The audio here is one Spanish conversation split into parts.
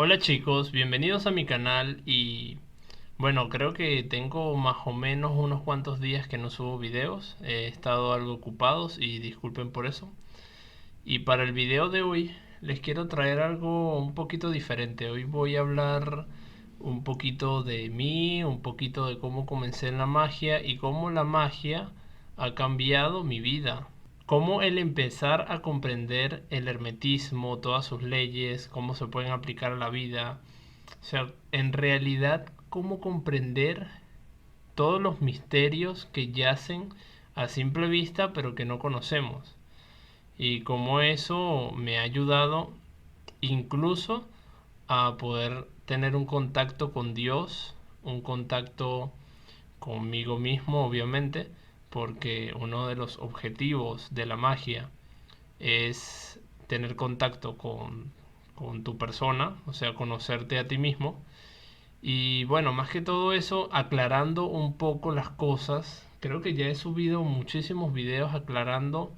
Hola chicos, bienvenidos a mi canal y bueno, creo que tengo más o menos unos cuantos días que no subo videos. He estado algo ocupados y disculpen por eso. Y para el video de hoy les quiero traer algo un poquito diferente. Hoy voy a hablar un poquito de mí, un poquito de cómo comencé en la magia y cómo la magia ha cambiado mi vida. Cómo el empezar a comprender el hermetismo, todas sus leyes, cómo se pueden aplicar a la vida. O sea, en realidad, cómo comprender todos los misterios que yacen a simple vista pero que no conocemos. Y cómo eso me ha ayudado incluso a poder tener un contacto con Dios, un contacto conmigo mismo, obviamente, porque uno de los objetivos de la magia es tener contacto con tu persona, o sea, conocerte a ti mismo. Y bueno, más que todo eso, aclarando un poco las cosas, creo que ya he subido muchísimos videos aclarando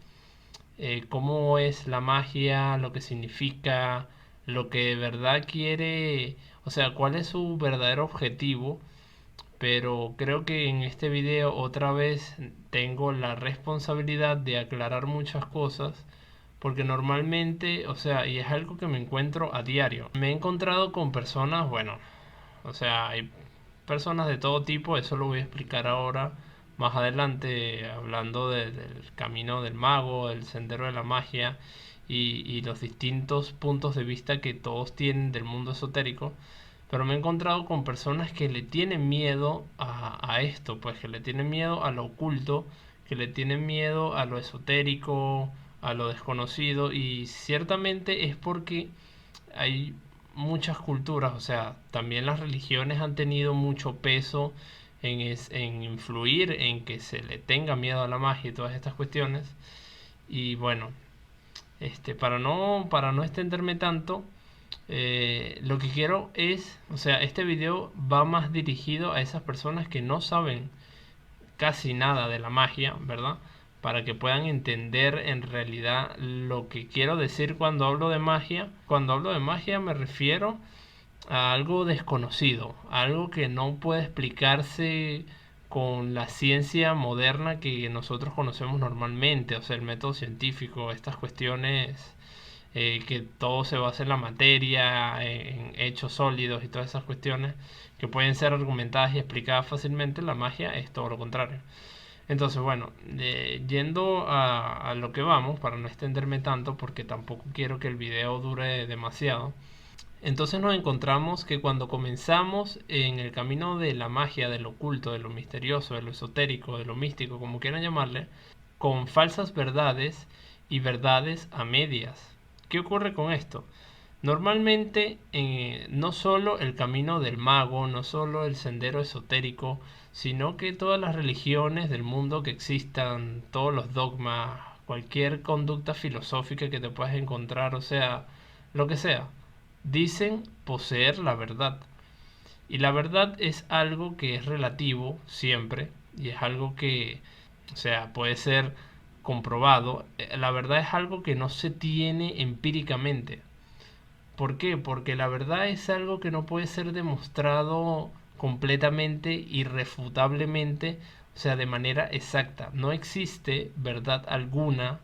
cómo es la magia, lo que significa, lo que de verdad quiere, o sea, cuál es su verdadero objetivo. Pero creo que en este video otra vez tengo la responsabilidad de aclarar muchas cosas porque normalmente, o sea, y es algo que me encuentro a diario. Me he encontrado con personas, bueno, o sea, hay personas de todo tipo, eso lo voy a explicar ahora más adelante, hablando del camino del mago, el sendero de la magia y los distintos puntos de vista que todos tienen del mundo esotérico. Pero me he encontrado con personas que le tienen miedo a esto, pues que le tienen miedo a lo oculto, que le tienen miedo a lo esotérico, a lo desconocido, y ciertamente es porque hay muchas culturas, o sea, también las religiones han tenido mucho peso en influir en que se le tenga miedo a la magia y todas estas cuestiones. Y bueno, para no extenderme tanto, lo que quiero es, o sea, este video va más dirigido a esas personas que no saben casi nada de la magia, ¿verdad? Para que puedan entender en realidad lo que quiero decir cuando hablo de magia. Cuando hablo de magia me refiero a algo desconocido, algo que no puede explicarse con la ciencia moderna que nosotros conocemos normalmente, o sea, el método científico, estas cuestiones que todo se basa en la materia, en hechos sólidos y todas esas cuestiones que pueden ser argumentadas y explicadas fácilmente. La magia es todo lo contrario. Entonces, bueno, yendo a lo que vamos, para no extenderme tanto, porque tampoco quiero que el video dure demasiado. Entonces nos encontramos que cuando comenzamos en el camino de la magia, de lo oculto, de lo misterioso, de lo esotérico, de lo místico, como quieran llamarle, con falsas verdades y verdades a medias. ¿Qué ocurre con esto? Normalmente no solo el camino del mago, no solo el sendero esotérico, sino que todas las religiones del mundo que existan, todos los dogmas, cualquier conducta filosófica que te puedas encontrar, o sea, lo que sea, dicen poseer la verdad. Y la verdad es algo que es relativo siempre y es algo que, o sea, puede ser comprobado. La verdad es algo que no se tiene empíricamente. ¿Por qué? Porque la verdad es algo que no puede ser demostrado completamente, irrefutablemente, o sea, de manera exacta. No existe verdad alguna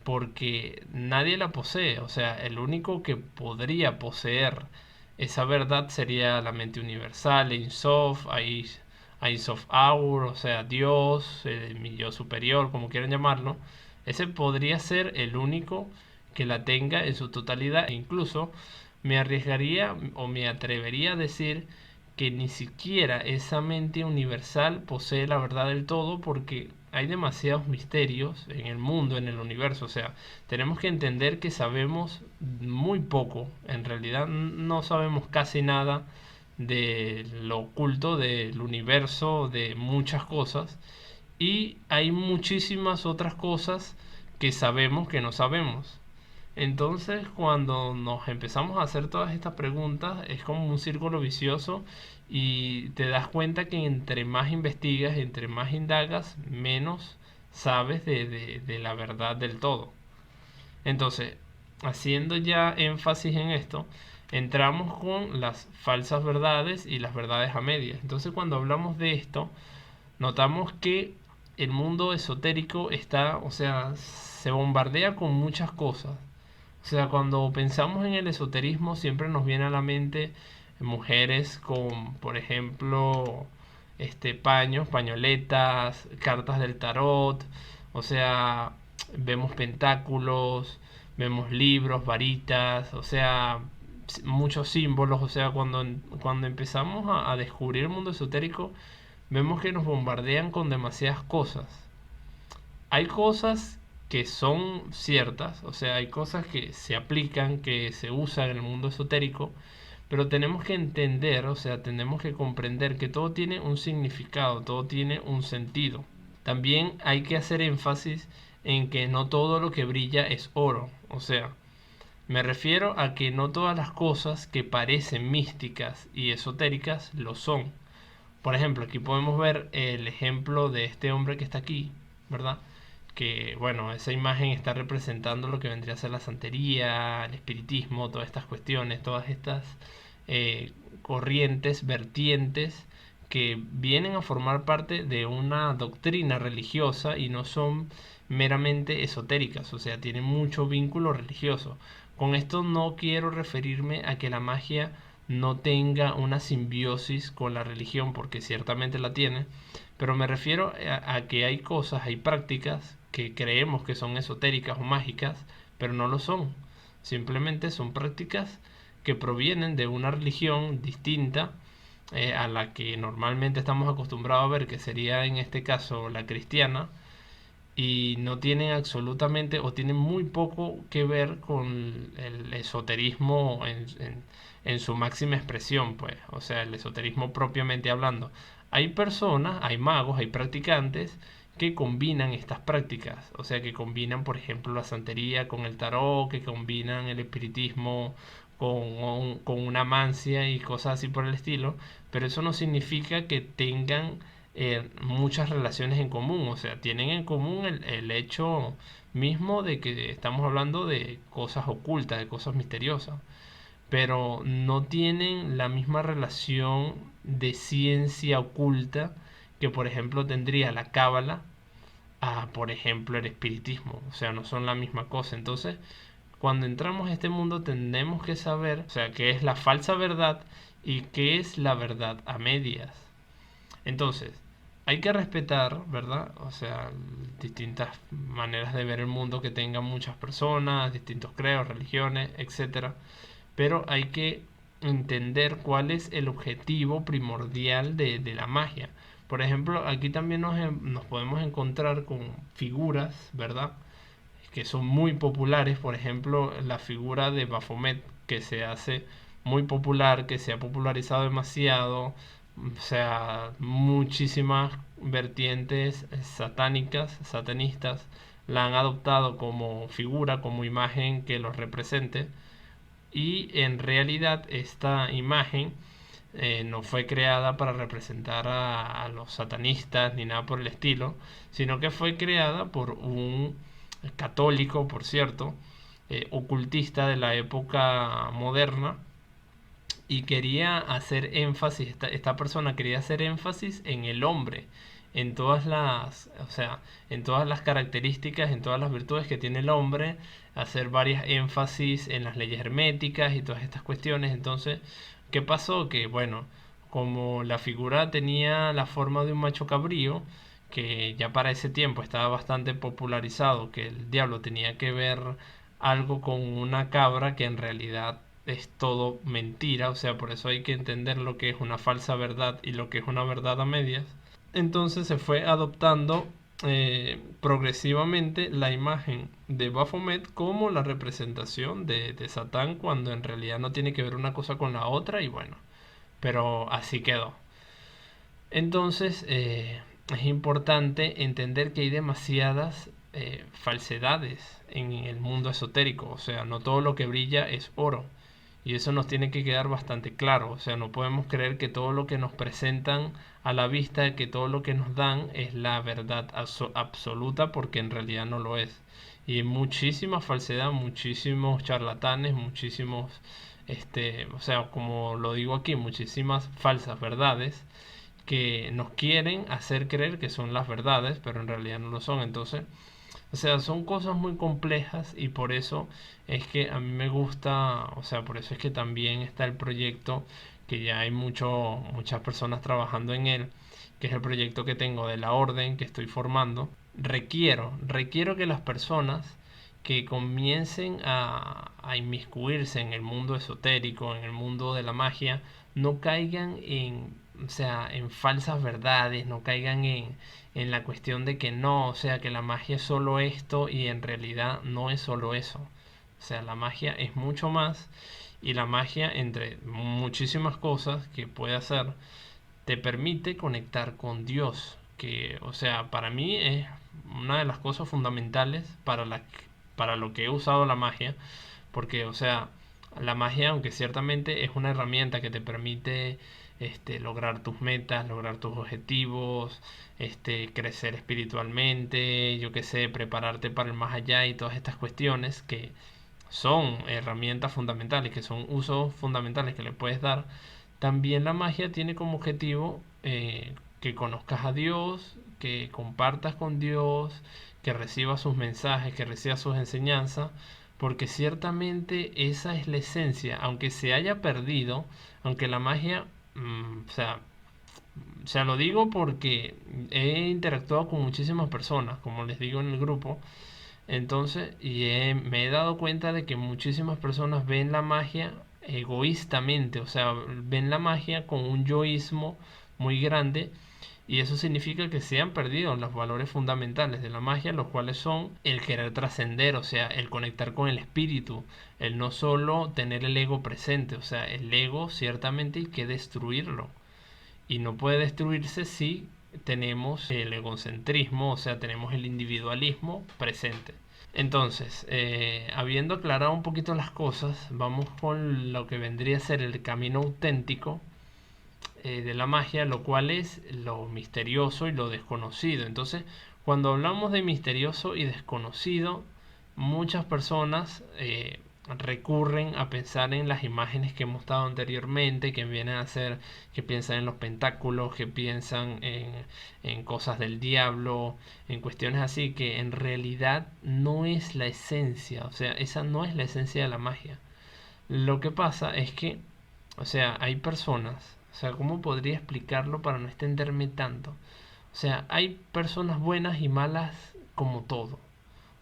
porque nadie la posee. O sea, el único que podría poseer esa verdad sería la mente universal, Ein Sof, Ein Sof Aur, o sea, Dios, mi yo superior, como quieran llamarlo. Ese podría ser el único que la tenga en su totalidad. E incluso me arriesgaría o me atrevería a decir que ni siquiera esa mente universal posee la verdad del todo porque hay demasiados misterios en el mundo, en el universo. O sea, tenemos que entender que sabemos muy poco. En realidad no sabemos casi nada de lo oculto del universo, de muchas cosas. Y hay muchísimas otras cosas que sabemos que no sabemos. Entonces, cuando nos empezamos a hacer todas estas preguntas, es como un círculo vicioso y te das cuenta que entre más investigas, entre más indagas, menos sabes de la verdad del todo. Entonces, haciendo ya énfasis en esto, entramos con las falsas verdades y las verdades a medias. Entonces, cuando hablamos de esto, notamos que el mundo esotérico está, o sea, se bombardea con muchas cosas. O sea, cuando pensamos en el esoterismo siempre nos viene a la mente mujeres con, por ejemplo, paños, pañoletas, cartas del tarot, o sea, vemos pentáculos, vemos libros, varitas, o sea, muchos símbolos, o sea, cuando empezamos a descubrir el mundo esotérico, vemos que nos bombardean con demasiadas cosas. Hay cosas que son ciertas, o sea, hay cosas que se aplican, que se usan en el mundo esotérico, pero tenemos que entender, o sea, tenemos que comprender que todo tiene un significado, todo tiene un sentido. También hay que hacer énfasis en que no todo lo que brilla es oro, o sea, me refiero a que no todas las cosas que parecen místicas y esotéricas lo son. Por ejemplo, aquí podemos ver el ejemplo de este hombre que está aquí, ¿verdad? Que, bueno, esa imagen está representando lo que vendría a ser la santería, el espiritismo, todas estas cuestiones, todas estas corrientes, vertientes que vienen a formar parte de una doctrina religiosa y no son meramente esotéricas, o sea, tienen mucho vínculo religioso. Con esto no quiero referirme a que la magia no tenga una simbiosis con la religión, porque ciertamente la tiene, pero me refiero a que hay cosas, hay prácticas que creemos que son esotéricas o mágicas, pero no lo son. Simplemente son prácticas que provienen de una religión distinta a la que normalmente estamos acostumbrados a ver, que sería en este caso la cristiana, y no tienen absolutamente o tienen muy poco que ver con el esoterismo en su máxima expresión, pues, o sea, el esoterismo propiamente hablando. Hay personas, hay magos, hay practicantes que combinan estas prácticas, o sea, que combinan, por ejemplo, la santería con el tarot, que combinan el espiritismo con una mancia y cosas así por el estilo, pero eso no significa que tengan muchas relaciones en común, o sea, tienen en común el hecho mismo de que estamos hablando de cosas ocultas, de cosas misteriosas, pero no tienen la misma relación de ciencia oculta que, por ejemplo, tendría la cábala a, por ejemplo, el espiritismo, o sea, no son la misma cosa. Entonces, cuando entramos a este mundo tenemos que saber, o sea, qué es la falsa verdad y qué es la verdad a medias. Entonces, hay que respetar, ¿verdad? O sea, distintas maneras de ver el mundo que tengan muchas personas, distintos credos, religiones, etcétera. Pero hay que entender cuál es el objetivo primordial de la magia. Por ejemplo, aquí también nos podemos encontrar con figuras, ¿verdad? Que son muy populares. Por ejemplo, la figura de Baphomet, que se hace muy popular, que se ha popularizado demasiado, o sea, muchísimas vertientes satánicas, satanistas, la han adoptado como figura, como imagen que los represente. Y en realidad esta imagen no fue creada para representar a los satanistas ni nada por el estilo, sino que fue creada por un católico, por cierto, ocultista de la época moderna, y quería hacer énfasis, esta persona quería hacer énfasis en el hombre, en todas las, o sea, en todas las características, en todas las virtudes que tiene el hombre, hacer varias énfasis en las leyes herméticas y todas estas cuestiones. Entonces, ¿qué pasó? Que bueno, como la figura tenía la forma de un macho cabrío, que ya para ese tiempo estaba bastante popularizado, que el diablo tenía que ver algo con una cabra, que en realidad es todo mentira, o sea, por eso hay que entender lo que es una falsa verdad y lo que es una verdad a medias. Entonces se fue adoptando progresivamente la imagen de Baphomet como la representación de Satán, cuando en realidad no tiene que ver una cosa con la otra, y bueno, pero así quedó. Entonces es importante entender que hay demasiadas falsedades en el mundo esotérico, o sea, no todo lo que brilla es oro. Y eso nos tiene que quedar bastante claro. O sea, no podemos creer que todo lo que nos presentan a la vista, que todo lo que nos dan es la verdad absoluta, porque en realidad no lo es. Y muchísima falsedad, muchísimos charlatanes, muchísimos o sea, como lo digo aquí, muchísimas falsas verdades que nos quieren hacer creer que son las verdades, pero en realidad no lo son. Entonces, o sea, son cosas muy complejas y por eso es que a mí me gusta, o sea, por eso es que también está el proyecto, que ya hay muchas personas trabajando en él, que es el proyecto que tengo de la orden que estoy formando. Requiero que las personas que comiencen a inmiscuirse en el mundo esotérico, en el mundo de la magia, no caigan en, o sea, en falsas verdades, no caigan en la cuestión de que no, o sea, que la magia es solo esto y en realidad no es solo eso. O sea, la magia es mucho más y la magia, entre muchísimas cosas que puede hacer, te permite conectar con Dios, que, o sea, para mí es una de las cosas fundamentales para lo que he usado la magia, porque, o sea, la magia, aunque ciertamente es una herramienta que te permite lograr tus metas, lograr tus objetivos, crecer espiritualmente, yo qué sé, prepararte para el más allá y todas estas cuestiones que son herramientas fundamentales, que son usos fundamentales que le puedes dar, también la magia tiene como objetivo que conozcas a Dios, que compartas con Dios, que recibas sus mensajes, que recibas sus enseñanzas, porque ciertamente esa es la esencia, aunque se haya perdido, aunque la magia, o sea, lo digo porque he interactuado con muchísimas personas, como les digo en el grupo, entonces, me he dado cuenta de que muchísimas personas ven la magia egoístamente, o sea, ven la magia con un yoísmo muy grande y eso significa que se han perdido los valores fundamentales de la magia, los cuales son el querer trascender, o sea, el conectar con el espíritu, el no solo tener el ego presente, o sea, el ego ciertamente hay que destruirlo y no puede destruirse si tenemos el egocentrismo, o sea, tenemos el individualismo presente. Entonces, habiendo aclarado un poquito las cosas, vamos con lo que vendría a ser el camino auténtico de la magia, lo cual es lo misterioso y lo desconocido. Entonces, cuando hablamos de misterioso y desconocido, muchas personas recurren a pensar en las imágenes que hemos dado anteriormente, que vienen a ser, que piensan en los pentáculos, que piensan en cosas del diablo, en cuestiones así, que en realidad no es la esencia, o sea, esa no es la esencia de la magia. Lo que pasa es que, o sea, hay personas, o sea, ¿cómo podría explicarlo para no extenderme tanto? O sea, hay personas buenas y malas como todo.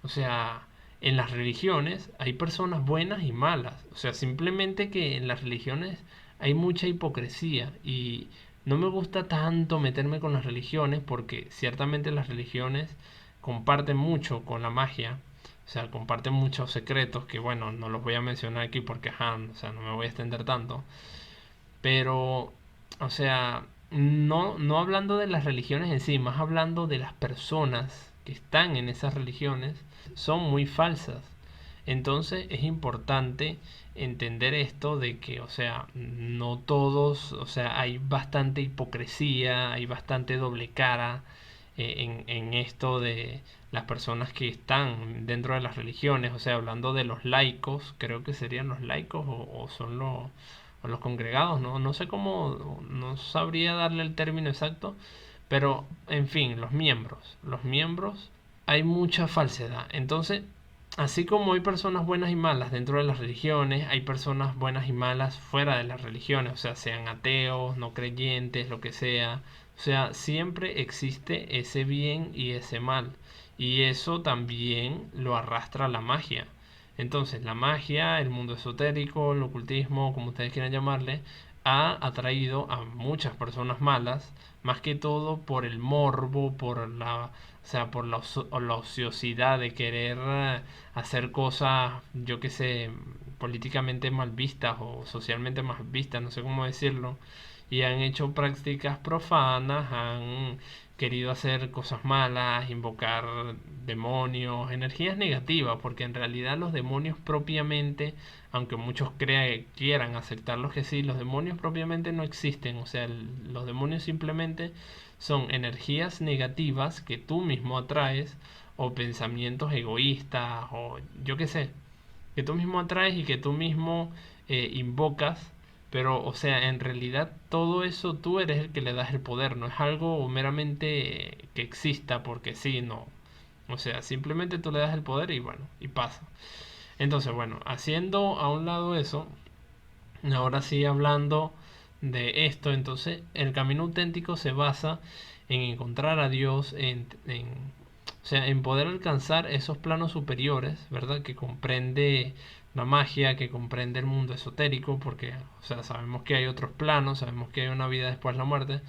O sea, en las religiones hay personas buenas y malas. O sea, simplemente que en las religiones hay mucha hipocresía y no me gusta tanto meterme con las religiones porque ciertamente las religiones comparten mucho con la magia. O sea, comparten muchos secretos que, bueno, no los voy a mencionar aquí porque, ajá, o sea, no me voy a extender tanto. Pero, o sea, no hablando de las religiones en sí, más hablando de las personas que están en esas religiones, son muy falsas. Entonces es importante entender esto de que, o sea, no todos, o sea, hay bastante hipocresía, hay bastante doble cara en esto de las personas que están dentro de las religiones, o sea, hablando de los laicos, creo que serían los laicos o son los congregados, ¿no? No sé cómo, no sabría darle el término exacto, pero en fin, los miembros, hay mucha falsedad. Entonces, así como hay personas buenas y malas dentro de las religiones, hay personas buenas y malas fuera de las religiones, o sea, sean ateos, no creyentes, lo que sea. O sea, siempre existe ese bien y ese mal. Y eso también lo arrastra la magia. Entonces, la magia, el mundo esotérico, el ocultismo, como ustedes quieran llamarle, ha atraído a muchas personas malas, más que todo por el morbo, o sea, por la ociosidad de querer hacer cosas, yo que sé, políticamente mal vistas o socialmente mal vistas, no sé cómo decirlo, y han hecho prácticas profanas, han querido hacer cosas malas, invocar demonios, energías negativas, porque en realidad los demonios propiamente, aunque muchos quieran aceptarlos que sí, los demonios propiamente no existen, o sea, los demonios simplemente son energías negativas que tú mismo atraes o pensamientos egoístas o yo qué sé, que tú mismo atraes y que tú mismo invocas, pero o sea, en realidad todo eso tú eres el que le das el poder, no es algo meramente que exista porque sí, no. O sea, simplemente tú le das el poder y bueno, y pasa. Entonces, bueno, haciendo a un lado eso, ahora sí hablando de esto, entonces el camino auténtico se basa en encontrar a Dios, o sea, en poder alcanzar esos planos superiores, ¿verdad? Que comprende la magia, que comprende el mundo esotérico, porque, o sea, sabemos que hay otros planos, sabemos que hay una vida después de la muerte,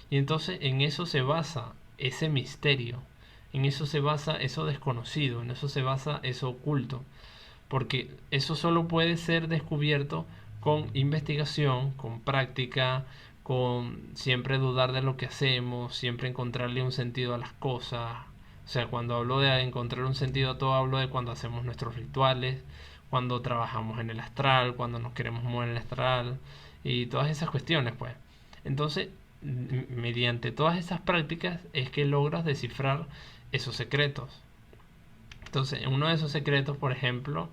y entonces en eso se basa ese misterio, en eso se basa eso desconocido, en eso se basa eso oculto, porque eso solo puede ser descubierto con investigación, con práctica, con siempre dudar de lo que hacemos, siempre encontrarle un sentido a las cosas. O sea, cuando hablo de encontrar un sentido a todo, hablo de cuando hacemos nuestros rituales, cuando trabajamos en el astral, cuando nos queremos mover en el astral y todas esas cuestiones, pues. Entonces, mediante todas esas prácticas es que logras descifrar esos secretos. Entonces, en uno de esos secretos, por ejemplo,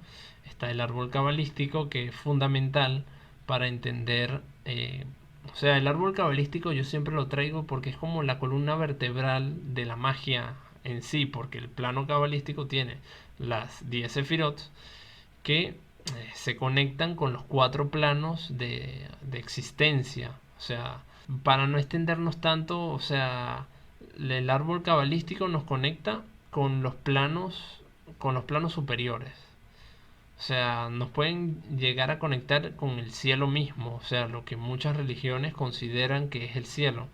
está el árbol cabalístico, que es fundamental para entender. O sea, el árbol cabalístico yo siempre lo traigo porque es como la columna vertebral de la magia en sí, porque el plano cabalístico tiene las 10 sefirot que se conectan con los 4 planos de existencia. O sea, para no extendernos tanto, o sea, el árbol cabalístico nos conecta con los planos superiores. O sea, nos pueden llegar a conectar con el cielo mismo, o sea, lo que muchas religiones consideran que es el cielo.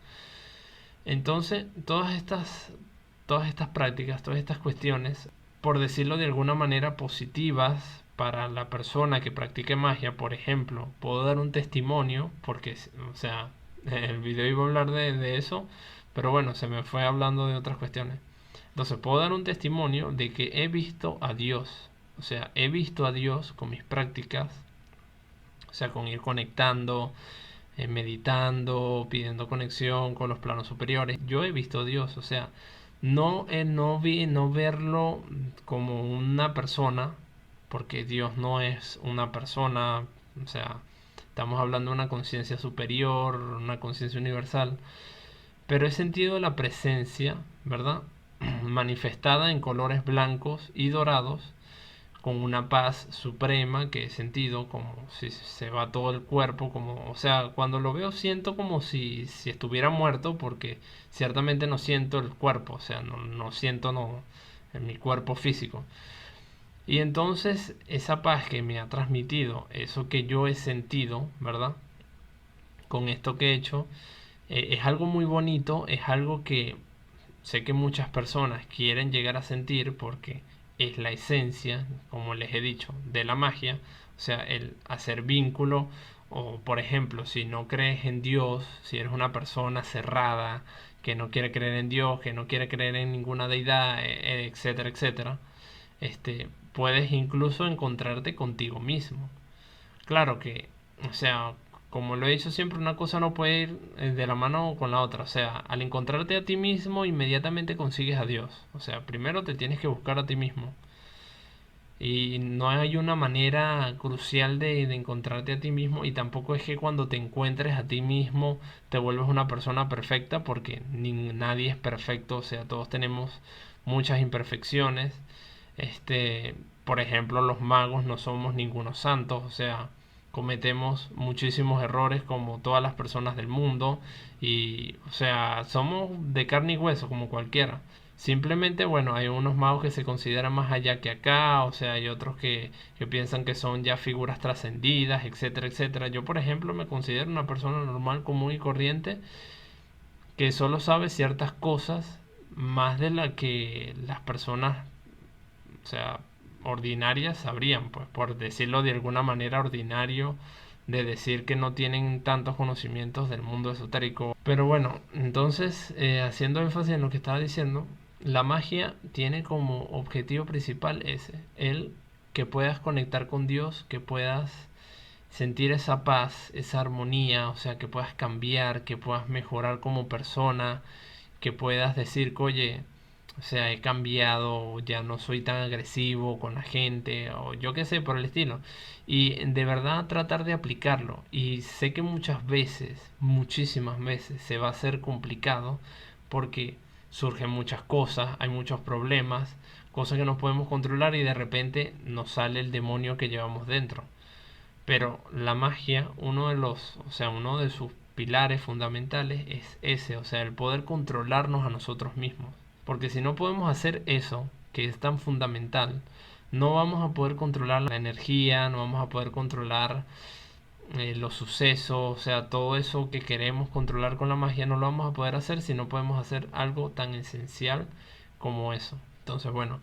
Entonces, todas estas prácticas, todas estas cuestiones, por decirlo de alguna manera, positivas para la persona que practique magia, por ejemplo, puedo dar un testimonio, porque, o sea, el video iba a hablar de eso, pero bueno, se me fue hablando de otras cuestiones. Entonces, puedo dar un testimonio de que he visto a Dios, o sea, he visto a Dios con mis prácticas, o sea, con ir conectando, meditando, pidiendo conexión con los planos superiores. Yo he visto a Dios, o sea, no verlo como una persona, porque Dios no es una persona, o sea, estamos hablando de una conciencia superior, una conciencia universal, pero he sentido la presencia, ¿verdad? Manifestada en colores blancos y dorados, con una paz suprema que he sentido como si se va todo el cuerpo, como, o sea, cuando lo veo siento como si estuviera muerto, porque ciertamente no siento el cuerpo, o sea, no siento en mi cuerpo físico. Y entonces esa paz que me ha transmitido, eso que yo he sentido, ¿verdad? Con esto que he hecho, es algo muy bonito, es algo que sé que muchas personas quieren llegar a sentir porque es la esencia, como les he dicho, de la magia. O sea, el hacer vínculo, o por ejemplo, si no crees en Dios, si eres una persona cerrada, que no quiere creer en Dios, que no quiere creer en ninguna deidad, etcétera, etcétera, puedes incluso encontrarte contigo mismo. Claro que, o sea, como lo he dicho siempre, una cosa no puede ir de la mano con la otra. O sea, al encontrarte a ti mismo, inmediatamente consigues a Dios. O sea, primero te tienes que buscar a ti mismo. Y no hay una manera crucial de encontrarte a ti mismo. Y tampoco es que cuando te encuentres a ti mismo te vuelves una persona perfecta, porque nadie es perfecto. O sea, todos tenemos muchas imperfecciones. Por ejemplo, los magos no somos ningunos santos. O sea, cometemos muchísimos errores como todas las personas del mundo y, o sea, somos de carne y hueso como cualquiera. Simplemente, bueno, hay unos magos que se consideran más allá que acá, o sea, hay otros que piensan que son ya figuras trascendidas, etcétera, etcétera. Yo, por ejemplo, me considero una persona normal, común y corriente que solo sabe ciertas cosas más de la que las personas, o sea, ordinarias sabrían, pues por decirlo de alguna manera, ordinario de decir que no tienen tantos conocimientos del mundo esotérico. Pero bueno, entonces, haciendo énfasis en lo que estaba diciendo, la magia tiene como objetivo principal ese, el que puedas conectar con Dios, que puedas sentir esa paz, esa armonía, o sea, que puedas cambiar, que puedas mejorar como persona, que puedas decir, oye, O sea, he cambiado, ya no soy tan agresivo con la gente, o yo qué sé, por el estilo. Y de verdad tratar de aplicarlo. Y sé que muchas veces, muchísimas veces, se va a hacer complicado porque surgen muchas cosas, hay muchos problemas, cosas que no podemos controlar y de repente nos sale el demonio que llevamos dentro. Pero la magia, uno de sus pilares fundamentales es ese, o sea, el poder controlarnos a nosotros mismos. Porque si no podemos hacer eso, que es tan fundamental, no vamos a poder controlar la energía, no vamos a poder controlar los sucesos, o sea, todo eso que queremos controlar con la magia no lo vamos a poder hacer si no podemos hacer algo tan esencial como eso. Entonces, bueno,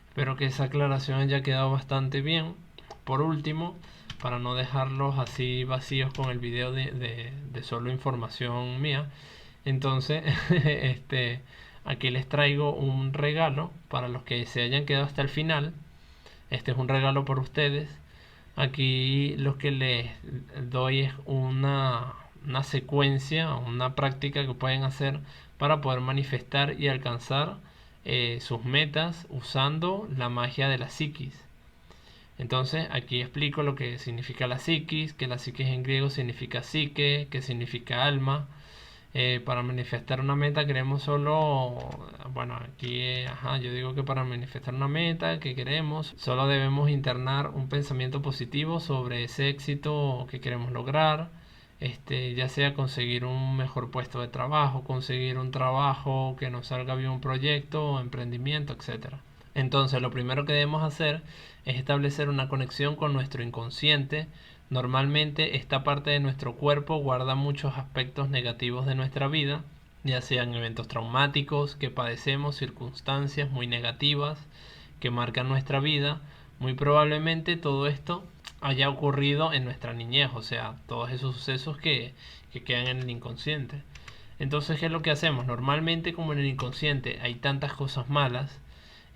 espero que esa aclaración haya quedado bastante bien. Por último, para no dejarlos así vacíos con el video de solo información mía, entonces, aquí les traigo un regalo para los que se hayan quedado hasta el final. Este es un regalo por ustedes. Aquí lo que les doy es una secuencia, una práctica que pueden hacer para poder manifestar y alcanzar sus metas usando la magia de la psiquis. Entonces aquí explico lo que significa la psiquis, que la psiquis en griego significa psique, que significa alma. Para manifestar una meta queremos solo, bueno, aquí, yo digo que para manifestar una meta que queremos, solo debemos internar un pensamiento positivo sobre ese éxito que queremos lograr, ya sea conseguir un mejor puesto de trabajo, conseguir un trabajo que nos salga bien un proyecto, emprendimiento, etcétera. Entonces, lo primero que debemos hacer es establecer una conexión con nuestro inconsciente. Normalmente esta parte de nuestro cuerpo guarda muchos aspectos negativos de nuestra vida, ya sean eventos traumáticos que padecemos, circunstancias muy negativas que marcan nuestra vida. Muy probablemente todo esto haya ocurrido en nuestra niñez, o sea, todos esos sucesos que quedan en el inconsciente. Entonces, ¿qué es lo que hacemos? Normalmente, como en el inconsciente hay tantas cosas malas,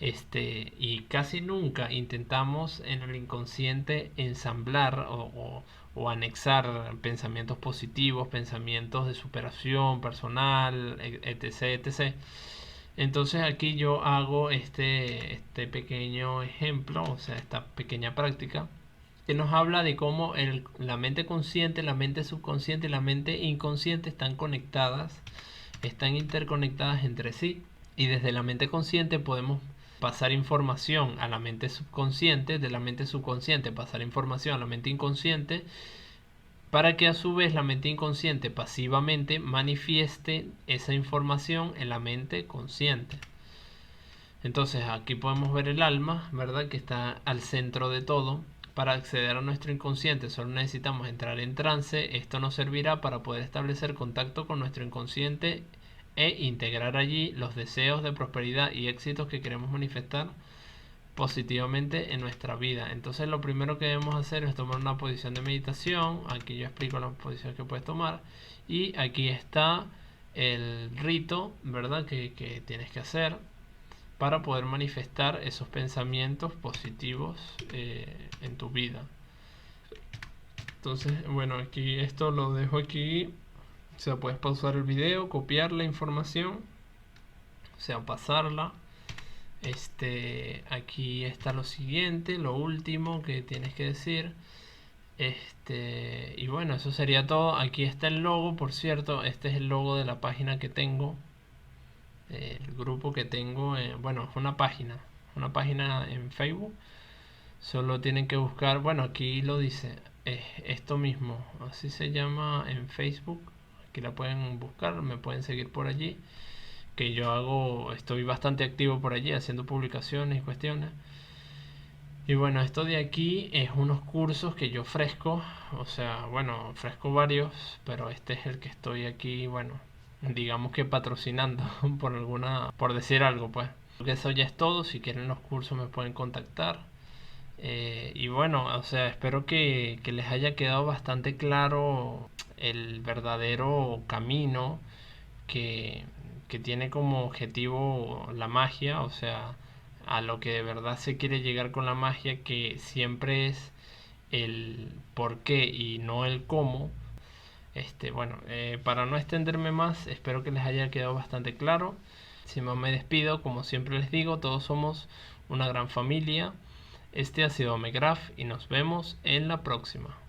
y casi nunca intentamos en el inconsciente ensamblar o anexar pensamientos positivos, pensamientos de superación personal, etc, etc. Entonces aquí yo hago este pequeño ejemplo, o sea, esta pequeña práctica que nos habla de cómo la mente consciente, la mente subconsciente y la mente inconsciente están conectadas, están interconectadas entre sí, y desde la mente consciente podemos pasar información a la mente subconsciente, de la mente subconsciente pasar información a la mente inconsciente, para que a su vez la mente inconsciente pasivamente manifieste esa información en la mente consciente. Entonces aquí podemos ver el alma, ¿verdad? Que está al centro de todo. Para acceder a nuestro inconsciente solo necesitamos entrar en trance. Esto nos servirá para poder establecer contacto con nuestro inconsciente e integrar allí los deseos de prosperidad y éxitos que queremos manifestar positivamente en nuestra vida. Entonces lo primero que debemos hacer es tomar una posición de meditación. Aquí yo explico las posiciones que puedes tomar. Y aquí está el rito, ¿verdad? Que tienes que hacer para poder manifestar esos pensamientos positivos en tu vida. Entonces, bueno, aquí esto lo dejo aquí. O sea, puedes pausar el video, copiar la información, o sea, pasarla. Aquí está lo siguiente, lo último que tienes que decir. Y bueno, eso sería todo. Aquí está el logo, por cierto. Este es el logo de la página que tengo, el grupo que tengo. Bueno, es una página en Facebook. Solo tienen que buscar, bueno, aquí lo dice, esto mismo, así se llama en Facebook. Aquí la pueden buscar, me pueden seguir por allí, que estoy bastante activo por allí haciendo publicaciones y cuestiones. Y bueno, esto de aquí es unos cursos que yo ofrezco, o sea, bueno, ofrezco varios, pero este es el que estoy aquí, bueno, digamos que patrocinando por decir algo, pues. Porque eso ya es todo. Si quieren los cursos me pueden contactar. Y bueno, o sea, espero que les haya quedado bastante claro el verdadero camino que, que tiene como objetivo la magia, o sea, a lo que de verdad se quiere llegar con la magia, que siempre es el por qué y no el cómo. Bueno, para no extenderme más, espero que les haya quedado bastante claro. Sin más me despido, como siempre les digo, todos somos una gran familia. Este ha sido Omegraph y nos vemos en la próxima.